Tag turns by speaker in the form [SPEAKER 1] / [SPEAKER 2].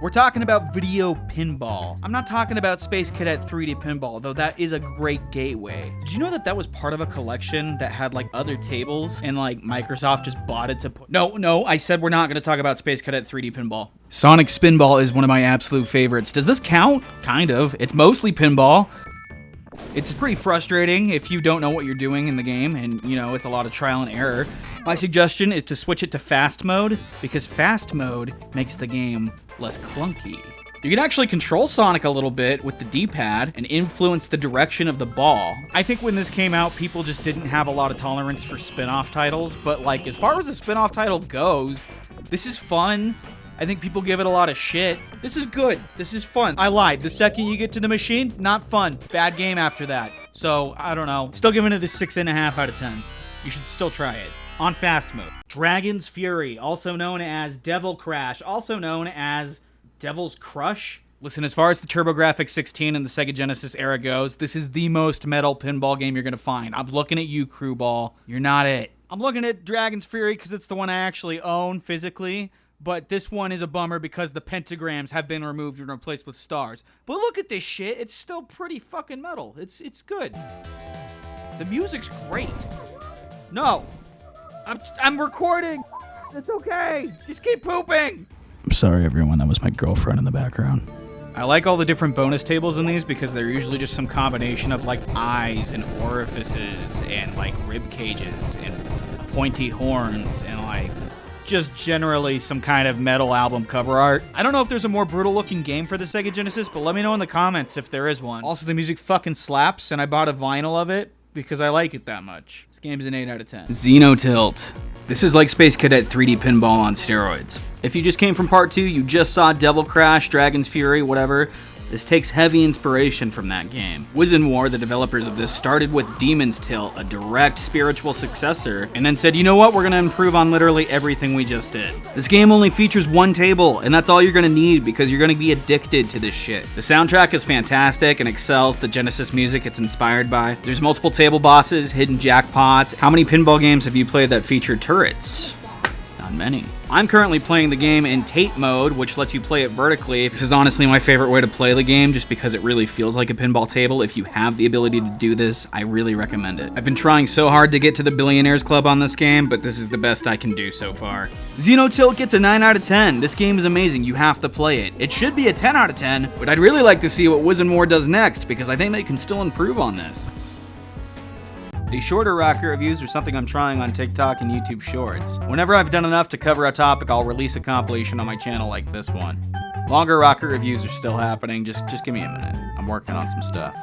[SPEAKER 1] We're talking about video pinball. I'm not talking about Space Cadet 3D Pinball, though that is a great gateway. Did you know that that was part of a collection that had like other tables and like Microsoft just bought it to put... No, I said we're not gonna talk about Space Cadet 3D Pinball. Sonic Spinball is one of my absolute favorites. Does this count? Kind of. It's mostly pinball. It's pretty frustrating if you don't know what you're doing in the game, and you know, it's a lot of trial and error. My suggestion is to switch it to fast mode, because fast mode makes the game less clunky. You can actually control Sonic a little bit with the D-pad and influence the direction of the ball. I think when this came out, people just didn't have a lot of tolerance for spin-off titles, but like, as far as the spin-off title goes, this is fun. I think people give it a lot of shit. This is good. This is fun. I lied. The second you get to the machine, not fun. Bad game after that. So, I don't know. Still giving it a 6.5 out of 10. You should still try it. On fast mode. Dragon's Fury, also known as Devil Crash, also known as Devil's Crush. Listen, as far as the TurboGrafx 16 and the Sega Genesis era goes, this is the most metal pinball game you're gonna find. I'm looking at you, Crewball. You're not it. I'm looking at Dragon's Fury because it's the one I actually own physically. But this one is a bummer because the pentagrams have been removed and replaced with stars. But look at this shit. It's still pretty fucking metal. It's good. The music's great. No. I'm recording. It's okay. Just keep pooping. I'm sorry, everyone. That was my girlfriend in the background. I like all the different bonus tables in these because they're usually just some combination of like eyes and orifices and like rib cages and pointy horns and like... just generally some kind of metal album cover art. I don't know if there's a more brutal looking game for the Sega Genesis, but let me know in the comments if there is one. Also, the music fucking slaps, and I bought a vinyl of it because I like it that much. This game's an 8 out of 10. Xenotilt. This is like Space Cadet 3D Pinball on steroids. If you just came from part 2, you just saw Devil Crash, Dragon's Fury, whatever. This takes heavy inspiration from that game. War, the developers of this, started with Demon's Tilt, a direct spiritual successor, and then said, you know what, we're gonna improve on literally everything we just did. This game only features one table, and that's all you're gonna need because you're gonna be addicted to this shit. The soundtrack is fantastic and excels the Genesis music it's inspired by. There's multiple table bosses, hidden jackpots. How many pinball games have you played that feature turrets? Not many. I'm currently playing the game in tape mode, which lets you play it vertically. This is honestly my favorite way to play the game, just because it really feels like a pinball table. If you have the ability to do this, I really recommend it. I've been trying so hard to get to the Billionaires Club on this game, but this is the best I can do so far. Xenotilt gets a 9 out of 10. This game is amazing. You have to play it. It should be a 10 out of 10, but I'd really like to see what War does next, because I think they can still improve on this. The shorter rocket reviews are something I'm trying on TikTok and YouTube Shorts. Whenever I've done enough to cover a topic, I'll release a compilation on my channel like this one. Longer rocket reviews are still happening, just give me a minute. I'm working on some stuff.